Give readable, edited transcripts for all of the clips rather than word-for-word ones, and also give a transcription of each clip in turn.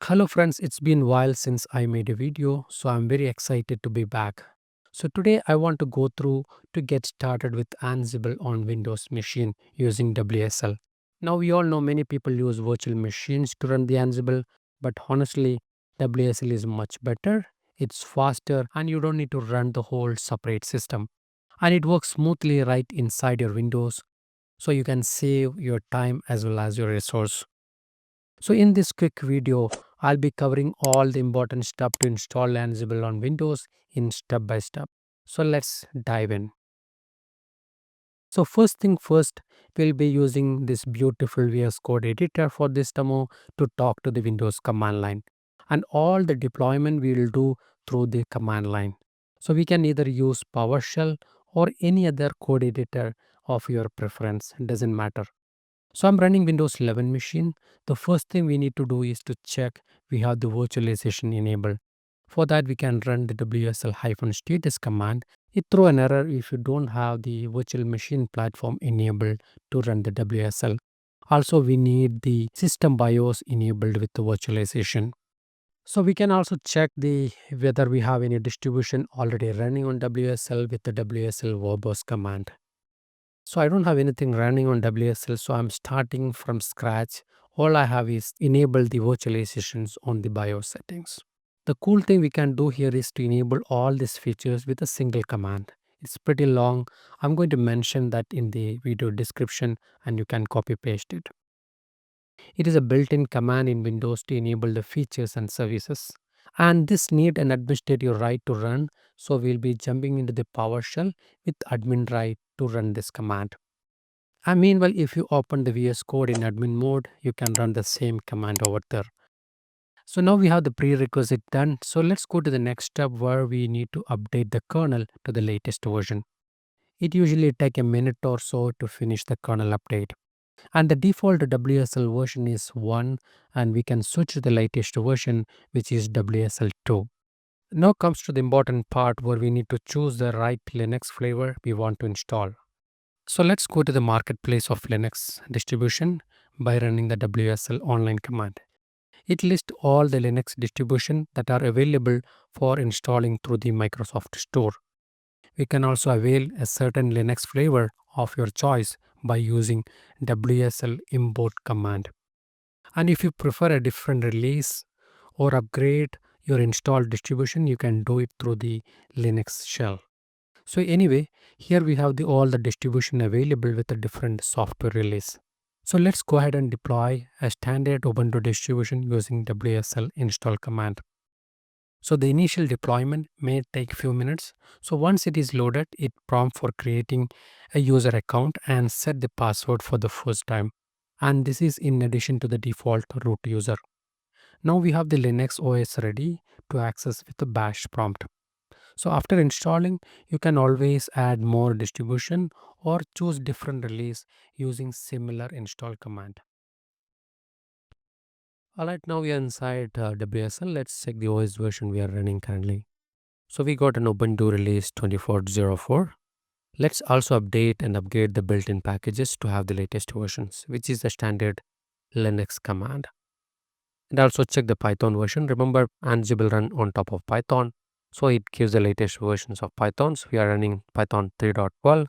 Hello friends, it's been a while since I made a video, so I'm very excited to be back. So today I want to go through to get started with Ansible on Windows machine using WSL. Now we all know many people use virtual machines to run the Ansible, but honestly WSL is much better. It's faster and you don't need to run the whole separate system. And it works smoothly right inside your Windows, so you can save your time as well as your resource. So in this quick video, I'll be covering all the important stuff to install Ansible on Windows in step by step. So let's dive in. So first thing first, we'll be using this beautiful VS Code editor for this demo to talk to the Windows command line. And all the deployment we will do through the command line. So we can either use PowerShell or any other code editor of your preference, doesn't matter. So I'm running Windows 11 machine. The first thing we need to do is to check we have the virtualization enabled. For that, we can run the WSL-status command. It throw an error if you don't have the virtual machine platform enabled to run the WSL. Also, we need the system BIOS enabled with the virtualization. So we can also check the whether we have any distribution already running on WSL with the WSL verbose command. So I don't have anything running on WSL, so I'm starting from scratch. All I have is enable the virtualizations on the BIOS settings. The cool thing we can do here is to enable all these features with a single command. It's pretty long. I'm going to mention that in the video description and you can copy paste it. It is a built-in command in Windows to enable the features and services. And this need an administrative right to run, so we'll be jumping into the PowerShell with admin right to run this command. And meanwhile, if you open the VS Code in admin mode, you can run the same command over there. So now we have the prerequisite done. So let's go to the next step where we need to update the kernel to the latest version. It usually takes a minute or so to finish the kernel update. And the default WSL version is 1 and we can switch to the latest version which is WSL 2. Now comes to the important part where we need to choose the right Linux flavor we want to install. So let's go to the marketplace of Linux distribution by running the WSL online command. It lists all the Linux distribution that are available for installing through the Microsoft Store. We can also avail a certain Linux flavor of your choice by using WSL import command. And if you prefer a different release or upgrade your installed distribution, you can do it through the Linux shell. So anyway, here we have all the distribution available with a different software release. So let's go ahead and deploy a standard Ubuntu distribution using WSL install command. So the initial deployment may take few minutes. So once it is loaded, it prompts for creating a user account and set the password for the first time. And this is in addition to the default root user. Now we have the Linux OS ready to access with the bash prompt. So after installing, you can always add more distribution or choose different release using similar install command. Alright, now we are inside WSL. Let's check the OS version we are running currently. So we got an Ubuntu release 24.04. Let's also update and upgrade the built-in packages to have the latest versions, which is the standard Linux command. And also check the Python version. Remember, Ansible run on top of Python. So it gives the latest versions of Pythons. We are running Python 3.12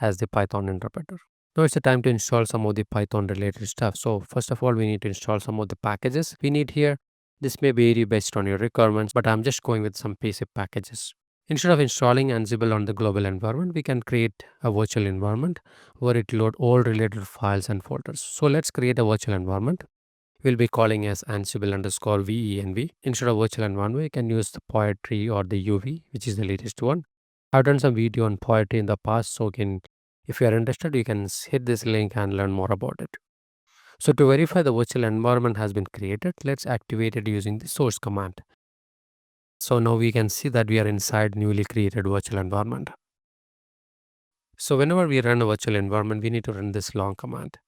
as the Python interpreter. Now it's the time to install some of the Python related stuff. So first of all, we need to install some of the packages we need here. This may vary based on your requirements, but I'm just going with some basic packages. Instead of installing Ansible on the global environment, we can create a virtual environment where it load all related files and folders. So let's create a virtual environment. We'll be calling as Ansible underscore VENV. Instead of virtual environment, we can use the Poetry or the UV, which is the latest one. I've done some video on Poetry in the past, so if you are interested, you can hit this link and learn more about it. So to verify the virtual environment has been created, let's activate it using the source command. So now we can see that we are inside newly created virtual environment. So whenever we run a virtual environment, we need to run this long command.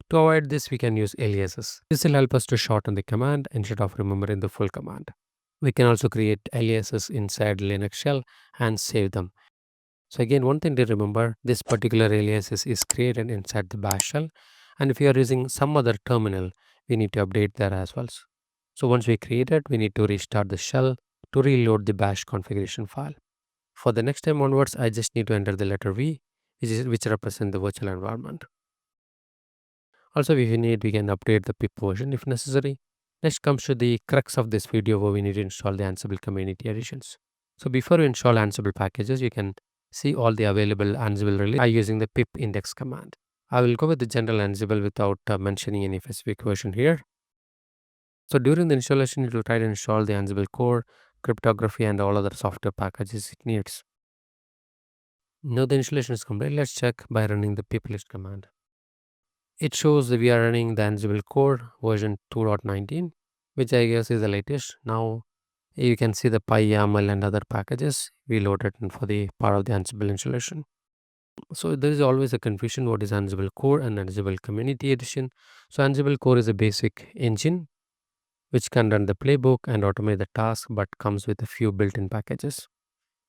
To avoid this, we can use aliases. This will help us to shorten the command instead of remembering the full command. We can also create aliases inside Linux shell and save them. So again, one thing to remember, this particular aliases is created inside the bash shell. And if you are using some other terminal, we need to update that as well. So once we create it, we need to restart the shell to reload the bash configuration file. For the next time onwards, I just need to enter the letter V, which represents the virtual environment. Also, if you need, we can update the pip version if necessary. Next comes to the crux of this video where we need to install the Ansible community editions. So before you install Ansible packages, you can see all the available Ansible release by using the pip index command. I will go with the general Ansible without mentioning any specific version here. So during the installation, it will try to install the Ansible core, cryptography, and all other software packages it needs. Now the installation is complete. Let's check by running the pip list command. It shows that we are running the Ansible core version 2.19, which I guess is the latest. Now you can see the PyYAML and other packages we loaded in for the part of the Ansible installation. So there is always a confusion what is Ansible core and Ansible community edition. So Ansible core is a basic engine which can run the playbook and automate the task but comes with a few built-in packages.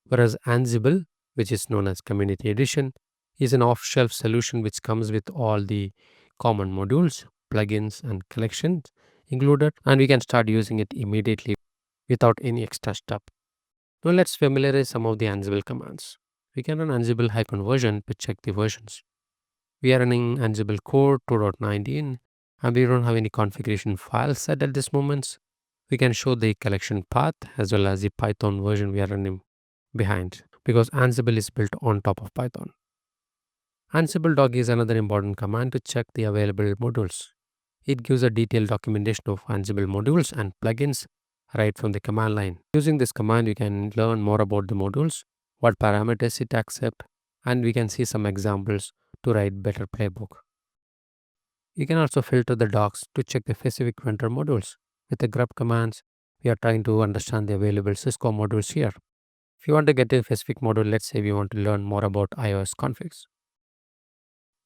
Whereas Ansible, which is known as Community Edition, is an off shelf solution which comes with all the common modules, plugins, and collections included, and we can start using it immediately without any extra step. Now let's familiarize some of the Ansible commands. We can run Ansible -version to check the versions. We are running Ansible core 2.19 and we don't have any configuration files set at this moment. We can show the collection path as well as the Python version we are running behind because Ansible is built on top of Python. Ansible dog is another important command to check the available modules. It gives a detailed documentation of Ansible modules and plugins right from the command line. Using this command, you can learn more about the modules, what parameters it accepts, and we can see some examples to write better playbook. You can also filter the docs to check the specific vendor modules. With the grep commands, we are trying to understand the available Cisco modules here. If you want to get a specific module, let's say we want to learn more about iOS configs.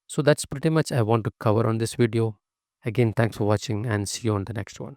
So that's pretty much I want to cover on this video. Again, thanks for watching and see you on the next one.